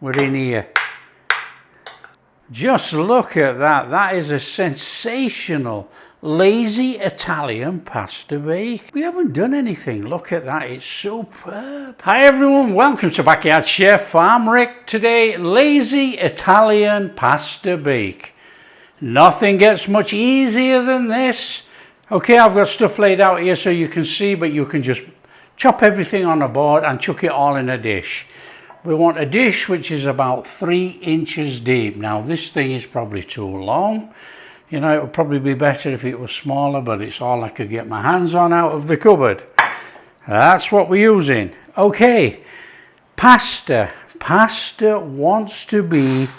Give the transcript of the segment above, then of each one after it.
We're in here. Just look at that. That is a sensational, lazy Italian pasta bake. We haven't done anything. Look at that. It's superb. Hi everyone. Welcome to Backyard Chef. I'm Rick. Today, lazy Italian pasta bake. Nothing gets much easier than this. Okay, I've got stuff laid out here so you can see, but you can just chop everything on a board and chuck it all in a dish. We want a dish which is about 3 inches deep. Now this thing is probably too long. You know, it would probably be better if it was smaller, but it's all I could get my hands on out of the cupboard. That's what we're using. Okay, pasta. Pasta wants to be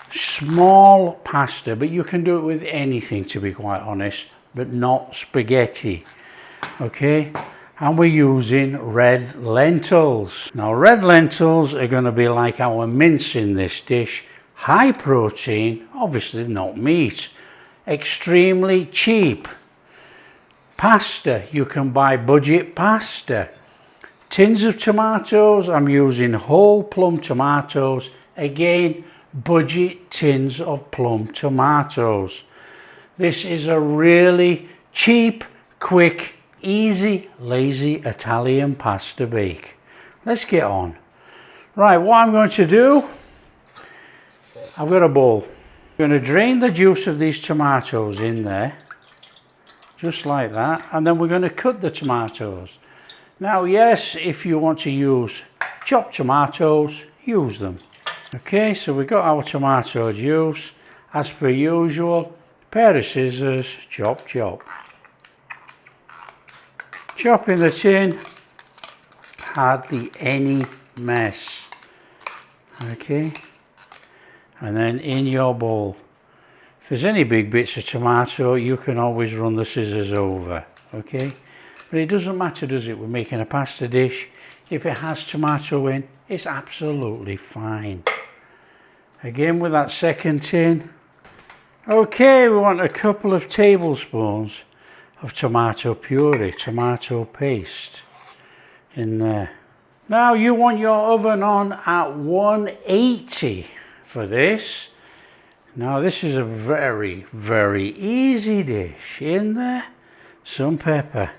small pasta, but you can do it with anything, to be quite honest, but not spaghetti. Okay. And we're using red lentils. Now red lentils are going to be like our mince in this dish. High protein, obviously not meat. Extremely cheap. Pasta, you can buy budget pasta. Tins of tomatoes, I'm using whole plum tomatoes. Again, budget tins of plum tomatoes. This is a really cheap, quick, easy, lazy Italian pasta bake. Let's get on. Right, what I'm going to do, I've got a bowl. I'm going to drain the juice of these tomatoes in there, just like that, and then we're going to cut the tomatoes. Now, yes, if you want to use chopped tomatoes, use them. Okay, so we've got our tomato juice. As per usual, pair of scissors, chop, chop. Chop in the tin, hardly any mess. Okay, and then in your bowl. If there's any big bits of tomato, you can always run the scissors over. Okay, but it doesn't matter, does it? We're making a pasta dish. If it has tomato in, it's absolutely fine. Again with that second tin. Okay, we want a couple of tablespoons of tomato puree, tomato paste in there. Now you want your oven on at 180 for this. Now this is a very, very easy dish. In there, some pepper.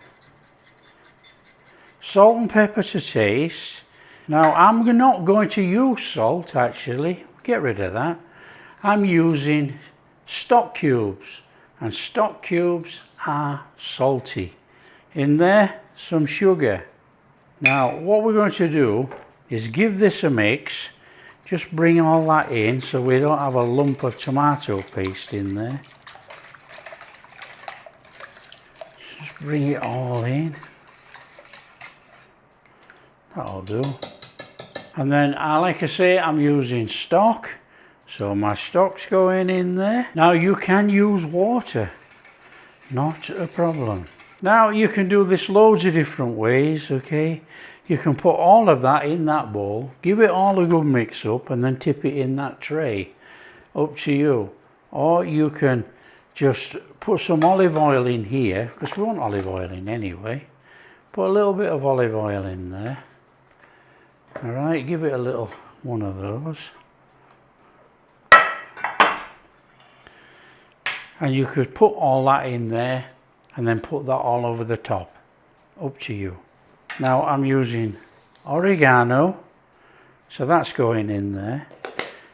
Salt and pepper to taste. Now I'm not going to use salt actually, get rid of that. I'm using stock cubes, and stock cubes are salty. In there, some sugar. Now what we're going to do is give this a mix. Just bring all that in so we don't have a lump of tomato paste in there. Just bring it all in. That'll do. And then, like I say, I'm using stock. So my stock's going in there. Now you can use water. Not a problem. Now you can do this loads of different ways, okay? You can put all of that in that bowl, give it all a good mix up and then tip it in that tray. Up to you. Or you can just put some olive oil in here, because we want olive oil in anyway. Put a little bit of olive oil in there. Alright, give it a little one of those. And you could put all that in there and then put that all over the top. Up to you. Now I'm using oregano, so that's going in there.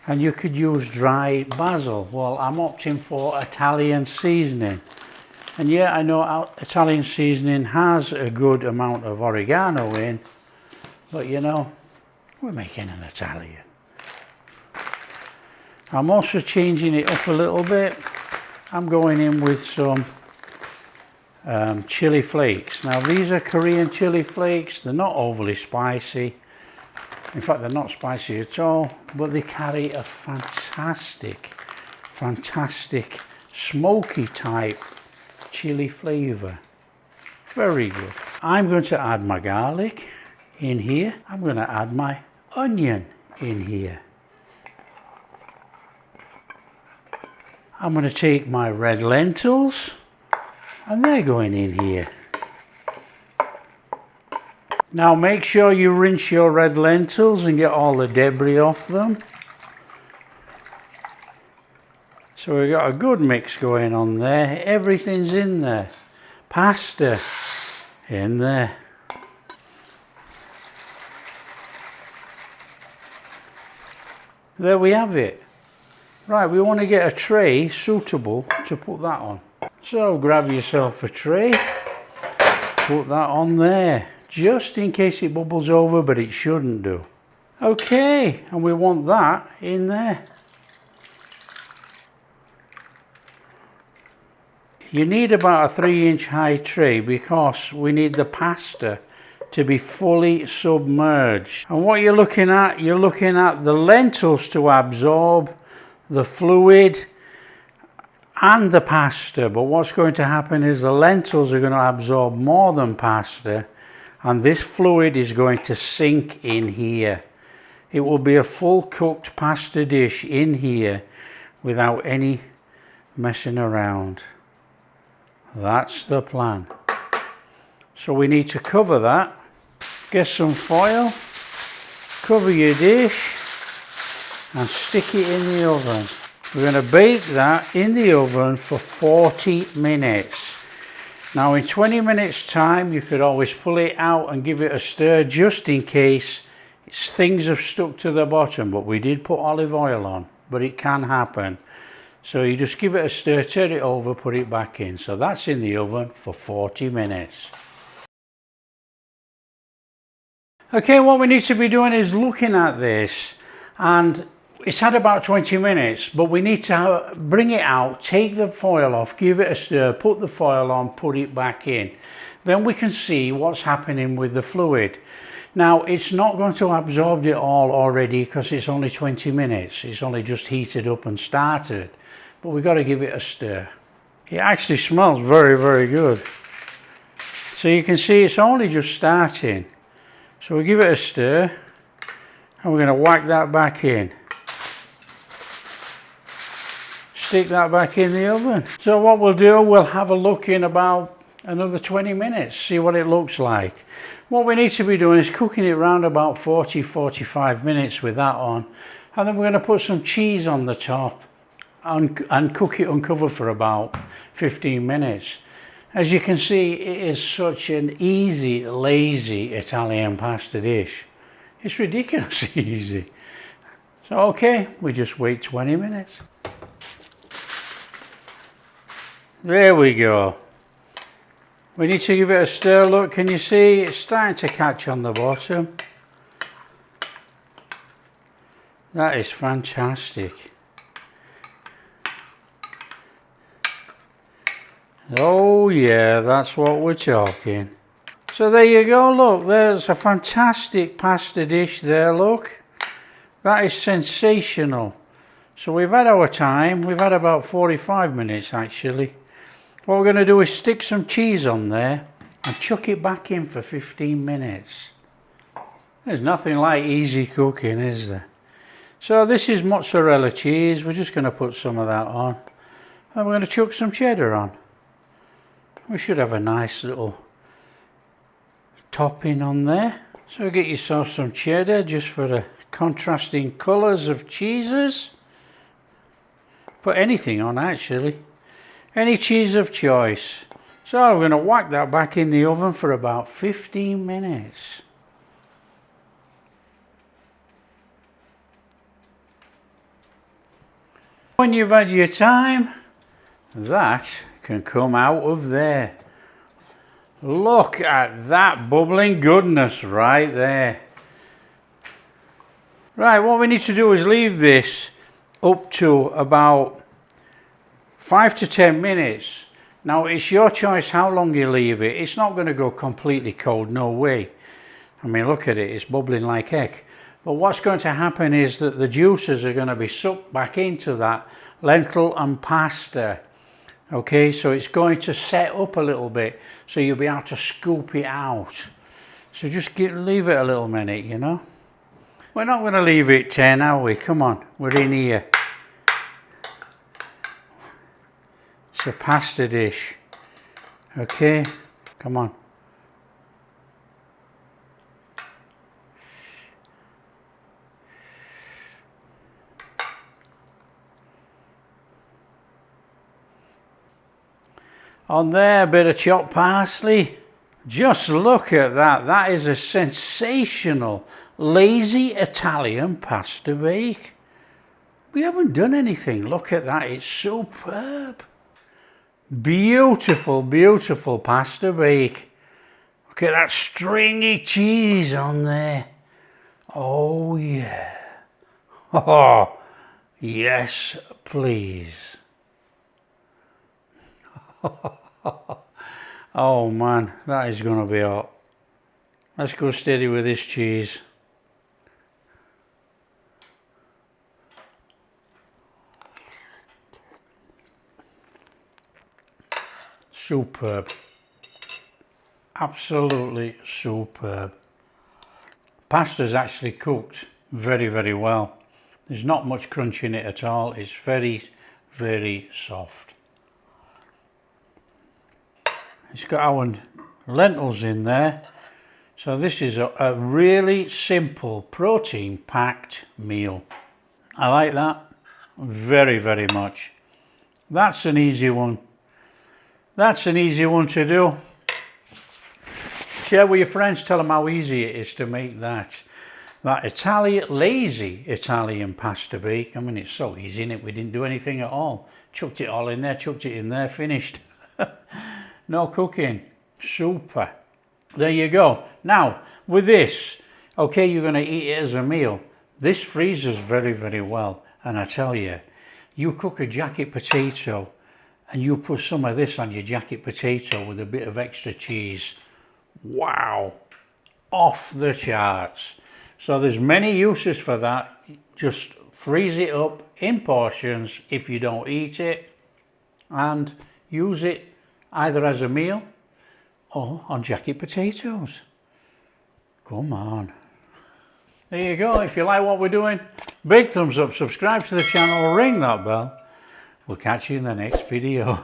And you could use dry basil. Well, I'm opting for Italian seasoning. And yeah, I know Italian seasoning has a good amount of oregano in, but you know, we're making an Italian. I'm also changing it up a little bit. I'm going in with some chili flakes. Now these are Korean chili flakes. They're not overly spicy. In fact, they're not spicy at all, but they carry a fantastic, fantastic smoky type chili flavour. Very good. I'm going to add my garlic in here. I'm going to add my onion in here. I'm going to take my red lentils and they're going in here. Now make sure you rinse your red lentils and get all the debris off them. So we've got a good mix going on there. Everything's in there. Pasta in there. There we have it. Right, we want to get a tray suitable to put that on. So grab yourself a tray, put that on there, just in case it bubbles over, but it shouldn't do. Okay, and we want that in there. You need about a 3-inch high tray because we need the pasta to be fully submerged. And what you're looking at the lentils to absorb the fluid and the pasta. But what's going to happen is the lentils are going to absorb more than pasta, and this fluid is going to sink in here. It will be a full cooked pasta dish in here without any messing around. That's the plan. So we need to cover that. Get some foil, cover your dish and stick it in the oven. We're going to bake that in the oven for 40 minutes. Now in 20 minutes time you could always pull it out and give it a stir just in case things have stuck to the bottom, but we did put olive oil on, but it can happen. So you just give it a stir, turn it over, put it back in. So that's in the oven for 40 minutes. Okay, what we need to be doing is looking at this, and it's had about 20 minutes, but we need to bring it out, take the foil off, give it a stir, put the foil on, put it back in. Then we can see what's happening with the fluid. Now, it's not going to absorb it all already because it's only 20 minutes. It's only just heated up and started, but we've got to give it a stir. It actually smells very, very good. So you can see it's only just starting. So we give it a stir and we're going to whack that back in. Stick that back in the oven. So what we'll do, we'll have a look in about another 20 minutes, see what it looks like. What we need to be doing is cooking it around about 40-45 minutes with that on, and then we're going to put some cheese on the top and cook it uncovered for about 15 minutes. As you can see, it is such an easy, lazy Italian pasta dish. It's ridiculously easy. So okay, we just wait 20 minutes. There we go. We need to give it a stir. Look, can you see it's starting to catch on the bottom? That is fantastic. Oh yeah, that's what we're talking. So there you go, look, there's a fantastic pasta dish there, look. That is sensational. So we've had our time, we've had about 45 minutes actually. What we're going to do is stick some cheese on there and chuck it back in for 15 minutes. There's nothing like easy cooking, is there? So this is mozzarella cheese, we're just going to put some of that on. And we're going to chuck some cheddar on. We should have a nice little topping on there. So get yourself some cheddar just for the contrasting colours of cheeses. Put anything on actually. Any cheese of choice. So I'm going to whack that back in the oven for about 15 minutes. When you've had your time, that can come out of there. Look at that bubbling goodness right there. Right, what we need to do is leave this up to about 5 to 10 minutes. Now it's your choice how long you leave it. It's not going to go completely cold, no way. I mean, look at it, it's bubbling like heck. But what's going to happen is that the juices are going to be sucked back into that lentil and pasta. Okay, so it's going to set up a little bit, so you'll be able to scoop it out. So just leave it a little minute, you know. We're not going to leave it 10, are we? Come on, we're in here. It's a pasta dish. Okay, come on. On there, a bit of chopped parsley. Just look at that. That is a sensational, lazy Italian pasta bake. We haven't done anything. Look at that. It's superb. Beautiful, beautiful pasta bake. Look at that stringy cheese on there. Oh, yeah. Oh, yes, please. Oh man, that is going to be hot. Let's go steady with this cheese. Superb. Absolutely superb. Pasta's actually cooked very, very well. There's not much crunch in it at all. It's very, very soft. It's got our lentils in there. So this is a really simple protein packed meal. I like that very, very much. That's an easy one. That's an easy one to do. Share with your friends, tell them how easy it is to make that Italian, lazy Italian pasta bake. I mean, it's so easy, isn't it? We didn't do anything at all. Chucked it all in there, chucked it in there, finished. No cooking. Super. There you go. Now, with this, okay, you're going to eat it as a meal. This freezes very, very well. And I tell you, you cook a jacket potato and you put some of this on your jacket potato with a bit of extra cheese. Wow. Off the charts. So there's many uses for that. Just freeze it up in portions if you don't eat it and use it either as a meal or on jacket potatoes. Come on. There you go. If you like what we're doing, big thumbs up, subscribe to the channel, ring that bell. We'll catch you in the next video.